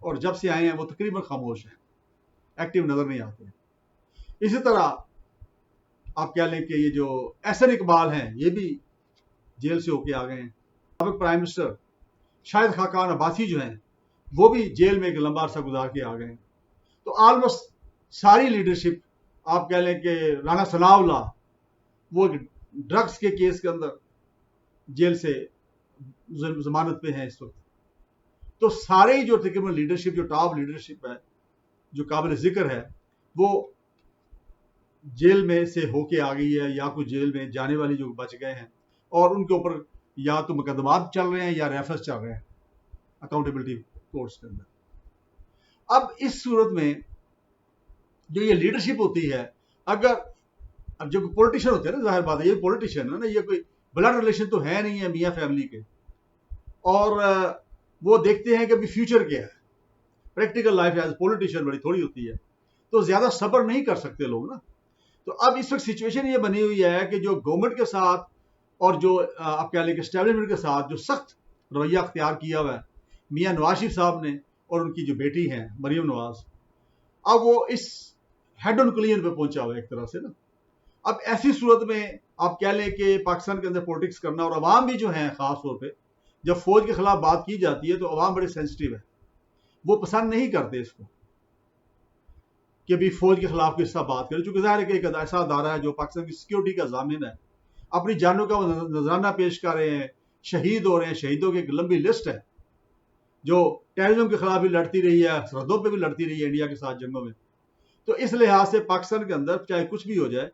اور جب سے آئے ہیں وہ تقریباً خاموش ہیں، ایکٹیو نظر نہیں آتے. اسی طرح آپ کہہ لیں کہ یہ جو احسن اقبال ہیں یہ بھی جیل سے ہو کے آ گئے ہیں. سابق پرائم منسٹر شاہد خاقان عباسی جو ہیں وہ بھی جیل میں ایک لمبا عرصہ گزار کے آ گئے ہیں. تو آلموسٹ ساری لیڈرشپ آپ کہہ لیں کہ رانا ثناء اللہ وہ ڈرگس کے کیس کے اندر جیل سے ضمانت پہ ہیں اس وقت. تو سارے جو تقریباً لیڈرشپ جو ٹاپ لیڈرشپ ہے جو قابل ذکر ہے وہ جیل میں سے ہو کے آ گئی ہے، یا کچھ جیل میں جانے والی جو بچ گئے ہیں اور ان کے اوپر یا تو مقدمات چل رہے ہیں یا ریفرنس چل رہے ہیں اکاؤنٹیبلٹی کورٹس کے اندر. اب اس صورت میں جو یہ لیڈرشپ ہوتی ہے، اگر اب جو پولیٹیشین ہوتے ہیں نا، ظاہر بات ہے یہ پولیٹیشین ہے نا، یہ کوئی بلڈ ریلیشن تو ہے نہیں ہے میاں فیملی کے، اور وہ دیکھتے ہیں کہ ابھی فیوچر کیا ہے. پریکٹیکل لائف ایز پولیٹیشین بڑی تھوڑی ہوتی ہے، تو زیادہ صبر نہیں کر سکتے لوگ نا. تو اب اس وقت سچویشن یہ بنی ہوئی ہے کہ جو گورنمنٹ کے ساتھ اور جو آپ کہہ لیں کہ اسٹیبلشمنٹ کے ساتھ جو سخت رویہ اختیار کیا ہوا ہے میاں نواز شریف صاحب نے اور ان کی جو بیٹی ہیں مریم نواز، اب وہ اس ہیڈ آن کلین پہ پہنچا ہوا ہے ایک طرح سے نا. اب ایسی صورت میں آپ کہہ لیں کہ پاکستان کے اندر پولیٹکس کرنا، اور عوام بھی جو ہیں خاص طور پہ جب فوج کے خلاف بات کی جاتی ہے تو عوام بڑے سینسٹیو ہے، وہ پسند نہیں کرتے اس کو کہ بھی فوج کے خلاف کس طرح بات کرے، چونکہ ظاہر ہے کہ ایک ایسا ادارہ ہے جو پاکستان کی سیکیورٹی کا ضامن ہے، اپنی جانوں کا وہ نذرانہ پیش کر رہے ہیں، شہید ہو رہے ہیں، شہیدوں کی ایک لمبی لسٹ ہے جو ٹیررزم کے خلاف بھی لڑتی رہی ہے، سرحدوں پہ بھی لڑتی رہی ہے انڈیا کے ساتھ جنگوں میں. تو اس لحاظ سے پاکستان کے اندر چاہے کچھ بھی ہو جائے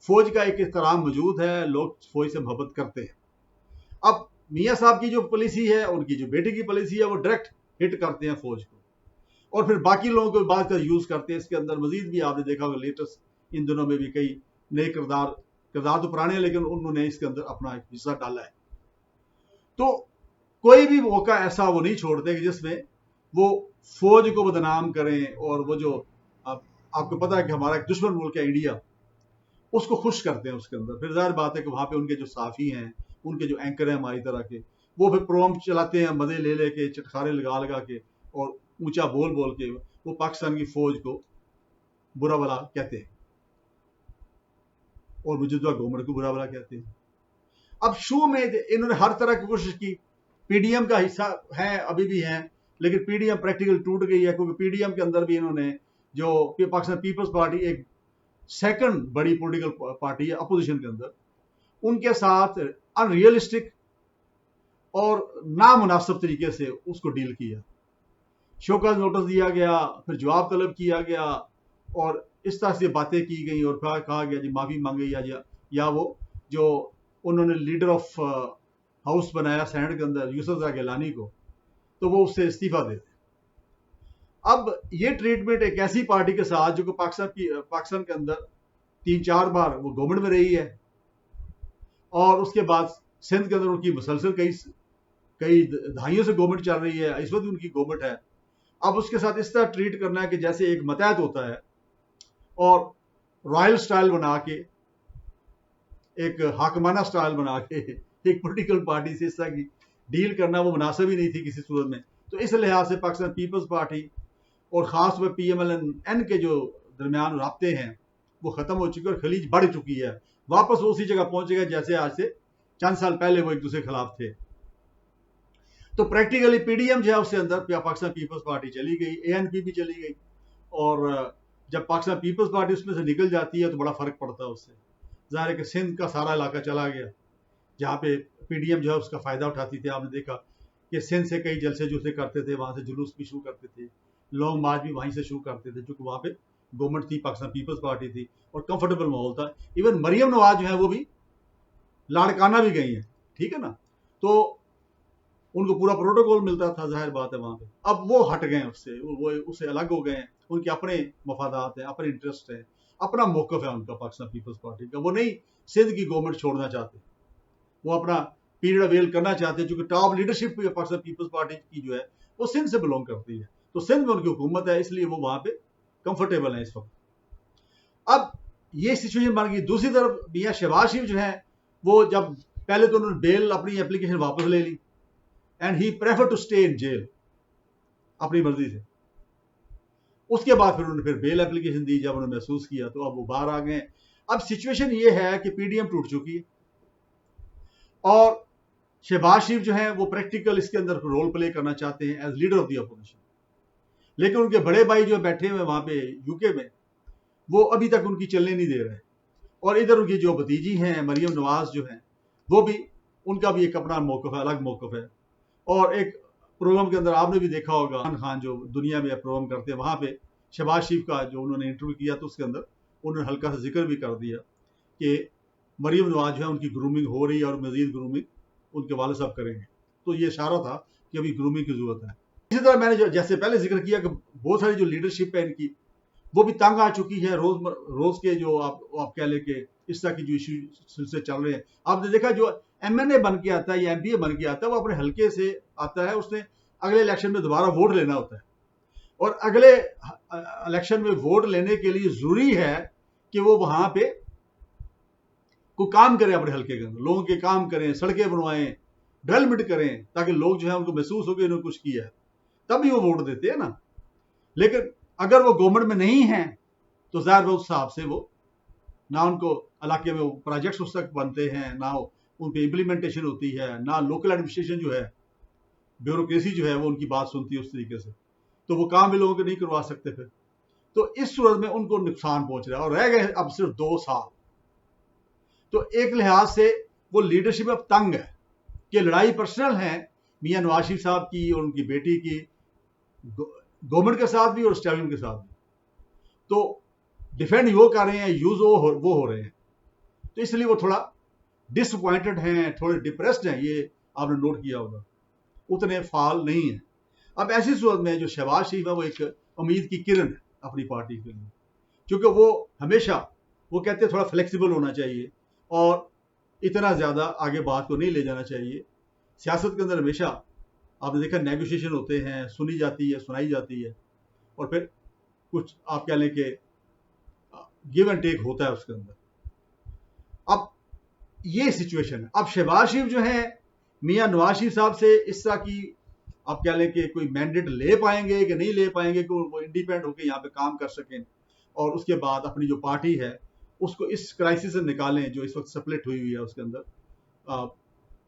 فوج کا ایک احترام موجود ہے، لوگ فوج سے محبت کرتے ہیں. اب میاں صاحب کی جو پالیسی ہے، ان کی جو بیٹی کی پالیسی ہے، وہ ڈائریکٹ ہٹ کرتے ہیں فوج کو اور پھر باقی لوگوں کو بات کا یوز کرتے ہیں. اس کے اندر مزید بھی آپ نے دیکھا ہوگا لیٹسٹ ان دنوں میں بھی کئی نئے کردار تو پرانے ہیں لیکن انہوں نے اس کے اندر اپنا ایک حصہ ڈالا ہے. تو کوئی بھی موقع ایسا وہ نہیں چھوڑتے کہ جس میں وہ فوج کو بدنام کریں، اور وہ جو آپ کو پتا ہے کہ ہمارا ایک دشمن ملک ہے انڈیا، اس کو خوش کرتے ہیں اس کے اندر. پھر ظاہر بات ہے کہ وہاں پہ ان کے جو صحافی ہیں، ان کے جو اینکر ہیں ہماری طرح کے، وہ پھر پروگرام چلاتے ہیں مزے لے لے کے، چٹخارے لگا کے اور اونچا بول بول کے وہ پاکستان کی فوج کو برا بھلا کہتے ہیں اور موجودہ گورنمنٹ کو برا بھلا کہتے ہیں. اب شو میں انہوں نے ہر طرح کی کوشش کی، پی ڈی ایم کا حصہ ہے ابھی بھی ہیں لیکن پی ڈی ایم پریکٹیکل ٹوٹ گئی ہے، کیونکہ پی ڈی ایم کے اندر بھی انہوں نے جو پاکستان پیپلز پارٹی ایک سیکنڈ بڑی پولیٹیکل پارٹی ہے اپوزیشن کے اندر، ان کے ساتھ ان ریئلسٹک اور نامناسب طریقے سے اس کو ڈیل کیا. شوکاز نوٹس دیا گیا، پھر جواب طلب کیا گیا اور اس طرح سے باتیں کی گئی اور پھر کہا گیا جی معافی مانگی یا وہ جو انہوں نے لیڈر آف ہاؤس بنایا سینٹ کے اندر یوسف رضا گیلانی کو، تو وہ اس سے استعفیٰ دیتے. اب یہ ٹریٹمنٹ ایک ایسی پارٹی کے ساتھ جو کہ پاکستان کے اندر 3-4 بار وہ گورنمنٹ میں رہی ہے اور اس کے بعد سندھ کے اندر ان کی مسلسل کئی دہائیوں سے گورنمنٹ چل رہی ہے، اس وقت ان کی گورنمنٹ ہے. اب اس کے ساتھ اس طرح ٹریٹ کرنا ہے کہ جیسے ایک متحد ہوتا ہے اور رائل سٹائل بنا کے، ایک حاکمانہ سٹائل بنا کے ایک پولیٹیکل پارٹی سے اس طرح کی ڈیل کرنا وہ مناسب ہی نہیں تھی کسی صورت میں. تو اس لحاظ سے پاکستان پیپلز پارٹی اور خاص طور پہ پی ایم ایل این کے جو درمیان رابطے ہیں وہ ختم ہو چکے اور خلیج بڑھ چکی ہے، واپس اسی جگہ پہنچے گا جیسے آج سے چند سال پہلے وہ ایک دوسرے کے خلاف تھے. تو پریکٹیکلی پی ڈی ایم جو ہے اس کے اندر پاکستان پیپلز پارٹی چلی گئی، اے این پی بھی چلی گئی، اور جب پاکستان پیپلز پارٹی اس میں سے نکل جاتی ہے تو بڑا فرق پڑتا ہے اس سے. ظاہر ہے کہ سندھ کا سارا علاقہ چلا گیا جہاں پہ پی ڈی ایم جو ہے اس کا فائدہ اٹھاتی تھی. آپ نے دیکھا کہ سندھ سے کئی جلسے جلسے کرتے تھے، وہاں سے جلوس بھی شروع کرتے تھے، لانگ مارچ بھی وہیں سے شروع کرتے تھے، چونکہ وہاں پہ گورنمنٹ تھی، پاکستان پیپلز پارٹی تھی اور کمفرٹیبل ماحول تھا. ایون مریم نواز جو ہے وہ بھی لاڑکانہ بھی گئی ہیں، ٹھیک ہے نا، تو ان کو پورا پروٹوکول ملتا تھا، ظاہر بات ہے وہاں پہ. اب وہ ہٹ گئے اس سے، وہ اس سے الگ ہو گئے ہیں، ان کے اپنے مفادات ہیں، اپنے انٹرسٹ ہیں، اپنا موقف ہے ان کا پاکستان پیپلز پارٹی کا. وہ نہیں سندھ کی گورنمنٹ چھوڑنا چاہتے، وہ اپنا پیریڈ اویل کرنا چاہتے ہیں، چونکہ ٹاپ لیڈرشپ پاکستان پیپلز پارٹی کی جو ہے وہ سندھ سے بلونگ کرتی ہے، تو سندھ میں ان کی حکومت ہے، اس لیے وہ وہاں پہ کمفرٹیبل ہیں اس وقت. اب یہ سچویشن بن گئی. دوسری طرف میاں شہباز شریف جو ہیں وہ جب پہلے تو انہوں نے بیل اپنی اپلیکیشن واپس لے لی and he prefer to stay in jail اپنی مرضی سے. اس کے بعد پھر انہوں نے پھر بیل اپلیکیشن دی جب انہوں نے محسوس کیا، تو اب وہ باہر آ گئے۔ اب سچویشن یہ ہے کہ پی ڈی ایم ٹوٹ چکی ہے اور شہباز شریف جو ہیں وہ پریکٹیکل اس کے اندر رول پلے کرنا چاہتے ہیں as leader of the opposition, لیکن ان کے بڑے بھائی جو بیٹھے ہوئے وہاں پہ یو کے میں، وہ ابھی تک ان کی چلنے نہیں دے رہے، اور ادھر ان کی جو بھتیجی ہیں مریم نواز جو ہیں، وہ بھی ان کا بھی ایک اپنا موقف ہے، الگ موقف ہے۔ اور ایک پروگرام کے اندر آپ نے بھی دیکھا ہوگا، عمران خان جو دنیا میں پروگرام کرتے ہیں، وہاں پہ شہباز شریف کا جو انہوں نے انٹرویو کیا تو اس کے اندر انہوں نے ہلکا سا ذکر بھی کر دیا کہ مریم نواز جو ہے ان کی گرومنگ ہو رہی ہے اور مزید گرومنگ ان کے والد صاحب کریں گے، تو یہ اشارہ تھا کہ ابھی گرومنگ کی ضرورت ہے۔ اسی طرح میں نے جیسے پہلے ذکر کیا کہ بہت ساری جو لیڈرشپ ہے ان کی، وہ بھی تنگ آ چکی ہے، روز کے جو آپ کہہ لیں کہ اس طرح کی جو ایشو سلسلے چل رہے ہیں۔ آپ نے دیکھا جو ایم این اے بن کے آتا ہے یا ایم پی اے بن کے آتا ہے، وہ اپنے حلقے سے آتا ہے، اس نے اگلے الیکشن میں دوبارہ ووٹ لینا ہوتا ہے، اور اگلے الیکشن میں ووٹ لینے کے لیے ضروری ہے کہ وہ وہاں پہ کوئی کام کریں، اپنے حلقے کے اندر لوگوں کے کام کریں، سڑکیں بنوائیں، ڈیولپمنٹ کریں، تاکہ لوگ جو ہے ان کو محسوس ہو کہ انہوں نے کچھ کیا ہے، تبھی وہ ووٹ دیتے ہیں نا۔ لیکن اگر وہ گورنمنٹ میں نہیں ہیں تو ظاہر ہے اس حساب سے وہ نہ ان کو علاقے میں پروجیکٹس اس تک بنتے ہیں، نہ ان پہ امپلیمنٹیشن ہوتی ہے، نہ لوکل ایڈمنسٹریشن جو ہے، بیوروکریسی جو ہے وہ ان کی بات سنتی ہے اس طریقے سے، تو وہ کام بھی لوگوں کے نہیں کروا سکتے پھر۔ تو اس صورت میں ان کو نقصان پہنچ رہا ہے، اور رہ گئے اب صرف 2 سال۔ تو ایک لحاظ سے وہ لیڈرشپ اب تنگ ہے کہ لڑائی پرسنل ہے میاں نواز شریف صاحب کی اور ان کی بیٹی کی، گورنمنٹ کے ساتھ بھی اور اسٹیبلشمنٹ کے ساتھ بھی، تو ڈیفینڈ وہ کر رہے ہیں، یوز وہ ہو رہے ہیں، تو اس لیے وہ تھوڑا ڈس اپوائنٹڈ ہیں، تھوڑے ڈپریسڈ ہیں، یہ آپ نے نوٹ کیا ہوگا، اتنے فعال نہیں ہیں۔ اب ایسی صورت میں جو شہباز شریف ہے وہ ایک امید کی کرن ہے اپنی پارٹی کے لیے، کیونکہ وہ ہمیشہ وہ کہتے ہیں تھوڑا فلیکسیبل ہونا چاہیے اور اتنا زیادہ آگے بات کو نہیں لے جانا چاہیے۔ سیاست کے اندر ہمیشہ آپ نے دیکھا نیگوشیشن ہوتے ہیں، سنی جاتی ہے، سنائی جاتی ہے، اور پھر کچھ آپ کہہ لیں کہ گیو اینڈ ٹیک ہوتا ہے اس کے اندر۔ اب یہ سچویشن ہے۔ اب شہباز شریف جو ہیں میاں نواز شریف صاحب سے اس طرح کی آپ کہہ لیں کہ کوئی مینڈیٹ لے پائیں گے کہ نہیں لے پائیں گے کہ وہ انڈیپینڈنٹ ہو کے یہاں پہ کام کر سکیں، اور اس کے بعد اپنی جو پارٹی ہے اس کو اس کرائسس سے نکالیں جو اس وقت سپلٹ ہوئی ہے اس کے اندر،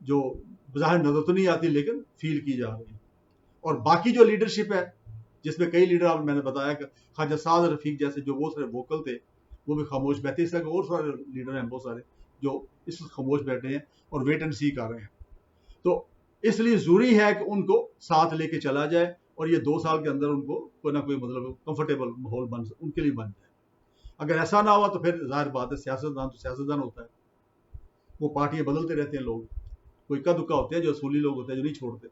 جو بظاہر نظر تو نہیں آتی لیکن فیل کی جا رہی ہے۔ اور باقی جو لیڈرشپ ہے جس میں کئی لیڈر میں نے بتایا کہ خواجہ سعد رفیق جیسے جو بہت سارے ووکل تھے وہ بھی خاموش بیٹھے، اس طرح کے اور سارے لیڈر ہیں بہت سارے جو اس وقت خاموش بیٹھے ہیں اور ویٹ اینڈ سی کر رہے ہیں۔ تو اس لیے ضروری ہے کہ ان کو ساتھ لے کے چلا جائے اور یہ 2 سال کے اندر ان کو کوئی نہ کوئی مطلب کمفرٹیبل ماحول ان کے لیے بن جائے۔ اگر ایسا نہ ہوا تو پھر ظاہر بات ہے سیاستدان تو سیاستدان ہوتا ہے، وہ پارٹیاں بدلتے رہتے ہیں، لوگ کوئی اکا دکا ہوتے ہیں جو اصولی لوگ ہوتے ہیں جو نہیں چھوڑتے،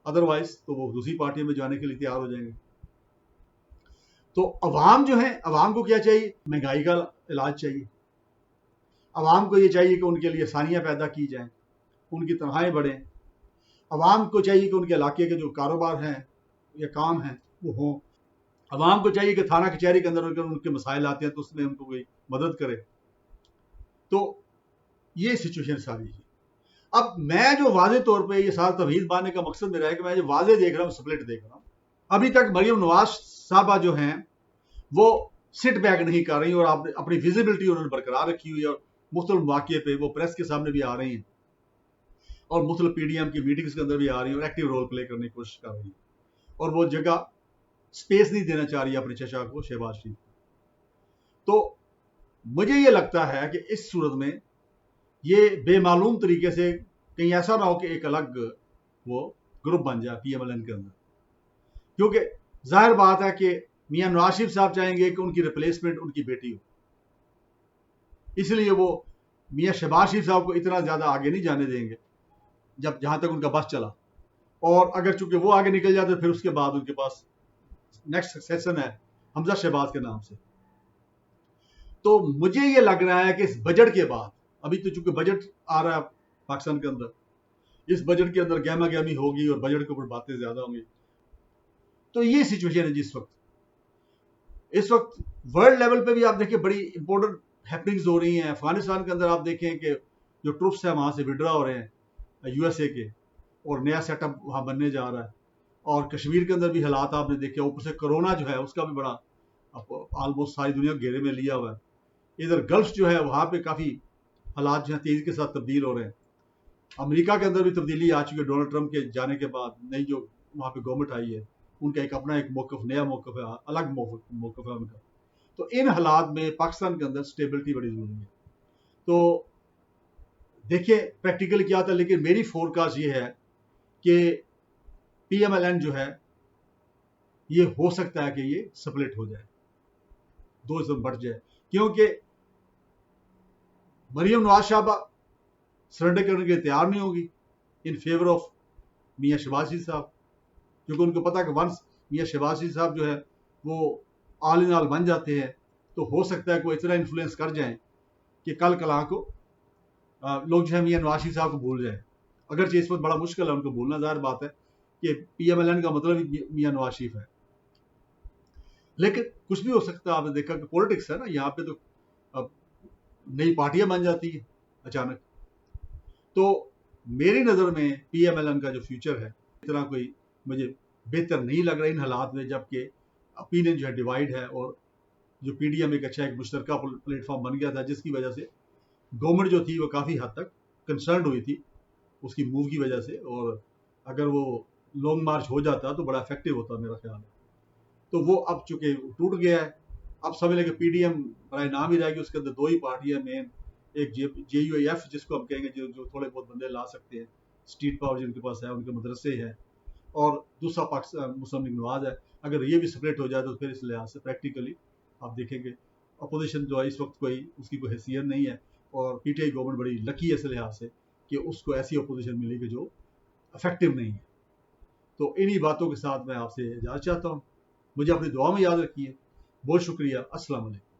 ادروائز تو وہ دوسری پارٹیوں میں جانے کے لیے تیار ہو جائیں گے۔ تو عوام جو ہے، عوام کو کیا چاہیے؟ مہنگائی کا علاج چاہیے، عوام کو یہ چاہیے کہ ان کے لیے آسانیاں پیدا کی جائیں، ان کی تنخواہیں بڑھیں، عوام کو چاہیے کہ ان کے علاقے کے جو کاروبار ہیں یا کام ہیں وہ ہوں، عوام کو چاہیے کہ تھانہ کچہری کے اندر ان کے مسائل آتے ہیں تو اس میں ان کو کوئی مدد کرے۔ تو یہ سچویشن ساری ہے۔ اب میں جو واضح طور پہ یہ سارا توحید باندھنے کا مقصد میرا ہے کہ میں جو واضح دیکھ رہا ہوں سپلٹ دیکھ رہا ہوں، ابھی تک مریم نواز صاحبہ جو ہیں وہ سٹ بیک نہیں کر رہی اور اپنی ویزیبلٹی انہوں نے برقرار رکھی ہوئی ہے، اور مختلف مواقع پہ وہ پریس کے سامنے بھی آ رہی ہیں اور مختلف پی ڈی ایم کی میٹنگز کے اندر بھی آ رہی ہیں اور ایکٹیو رول پلے کرنے کی کوشش کر رہی ہیں، اور وہ جگہ سپیس نہیں دینا چاہ رہی اپنے چچا کو شہباز شریف۔ تو مجھے یہ لگتا ہے کہ اس صورت میں یہ بے معلوم طریقے سے کہیں ایسا نہ ہو کہ ایک الگ وہ گروپ بن جائے پی ایم ایل این کے اندر، کیونکہ ظاہر بات ہے کہ میاں نواز شریف صاحب چاہیں گے کہ ان کی ریپلیسمنٹ ان کی بیٹی ہو، اس لیے وہ میاں شہباز شریف صاحب کو اتنا زیادہ آگے نہیں جانے دیں گے جہاں تک ان کا بس چلا، اور اگر چونکہ وہ آگے نکل جاتے پھر اس کے بعد ان کے پاس نیکسٹ سکسیسن ہے حمزہ شہباز کے نام سے۔ تو مجھے یہ لگ رہا ہے کہ اس بجٹ کے بعد، ابھی تو چونکہ بجٹ آ رہا ہے پاکستان کے اندر، اس بجٹ کے اندر گہما گہمی ہوگی اور بجٹ کے اوپر باتیں زیادہ ہوں گی، تو یہ سچویشن ہے جس وقت اس وقت ورلڈ لیول پہ بھی آپ دیکھیں بڑی امپورٹنٹ ہیپننگز ہو رہی ہیں۔ افغانستان کے اندر آپ دیکھیں کہ جو ٹروپس ہیں وہاں سے وڈرا ہو رہے ہیں یو ایس اے کے، اور نیا سیٹ اپ وہاں بننے جا رہا ہے، اور کشمیر کے اندر بھی حالات آپ نے دیکھے، اوپر سے کرونا جو ہے اس کا بھی بڑا آلموسٹ ساری دنیا گھیرے میں لیا ہوا ہے۔ ادھر گلف جو ہے وہاں پہ کافی حالات جو ہیں تیزی کے ساتھ تبدیل ہو رہے ہیں۔ امریکہ کے اندر بھی تبدیلی آ چکی ہے، ڈونلڈ ٹرمپ کے جانے کے بعد نئی جو وہاں پہ گورنمنٹ آئی ہے ان کا ایک اپنا ایک موقف، نیا موقف ہے، الگ موقف ہے ان کا۔ تو ان حالات میں پاکستان کے اندر سٹیبلٹی بڑی ضروری ہے۔ تو دیکھیے پریکٹیکلی کیا تھا، لیکن میری فورکاسٹ یہ ہے کہ پی ایم ایل این جو ہے یہ ہو سکتا ہے کہ یہ سپلٹ ہو جائے، دو ازم بڑھ جائے، کیونکہ مریم نواز صاحبہ سرنڈر کرنے کے تیار نہیں ہوگی ان فیور آف میاں شہباز شریف صاحب، کیونکہ ان کو پتا کہ ونس میاں شہباز شریف صاحب جو ہے وہ آل ان آل بن جاتے ہیں تو ہو سکتا ہے کہ وہ اتنا انفلوئنس کر جائیں کہ کل کلاں کو لوگ جو ہے میاں نواز شریف صاحب کو بھول جائیں۔ اگرچہ اس وقت بڑا مشکل ہے ان کو بھولنا، ظاہر بات ہے کہ پی ایم ایل این کا مطلب ہی میاں نواز شریف ہے، لیکن کچھ بھی ہو سکتا ہے۔ آپ نے دیکھا کہ پولیٹکس ہے نا، یہاں پہ تو اب نئی پارٹیاں بن جاتی ہیں اچانک۔ تو میری نظر میں پی ایم ایل این کا جو فیوچر ہے اتنا کوئی مجھے بہتر نہیں لگ رہا ان حالات میں، جبکہ اپینین جو ہے ڈیوائیڈ ہے، اور جو پی ڈی ایم ایک اچھا ایک مشترکہ پلیٹ فارم بن گیا تھا، جس کی وجہ سے گورنمنٹ جو تھی وہ کافی حد تک کنسرنڈ ہوئی تھی اس کی موو کی وجہ سے، اور اگر وہ لانگ مارچ ہو جاتا تو بڑا افیکٹو ہوتا میرا خیال ہے۔ تو وہ اب چونکہ ٹوٹ گیا ہے، اب سمجھ لیں کہ پی ڈی ایم برائے نام ہی رہے گی، اس کے اندر دو ہی پارٹیاں مین، ایک جے یو اے ایف جس کو ہم کہیں گے جو تھوڑے بہت بندے لا سکتے ہیں، اسٹریٹ پاور جن کے پاس ہے، ان کے مدرسے ہیں، اور دوسرا پاکستان مسلم لیگ نواز ہے۔ اگر یہ بھی سپریٹ ہو جائے تو پھر اس لحاظ سے پریکٹیکلی آپ دیکھیں گے اپوزیشن جو ہے اس وقت کوئی اس کی کوئی حیثیت نہیں ہے، اور پی ٹی آئی گورنمنٹ بڑی لکی ہے اس لحاظ سے کہ اس کو ایسی اپوزیشن ملی کہ جو افیکٹو نہیں ہے۔ تو انہی باتوں کے ساتھ میں آپ سے اجازت چاہتا ہوں، مجھے اپنی دعا میں یاد رکھیے۔ بہت شکریہ، السلام علیکم۔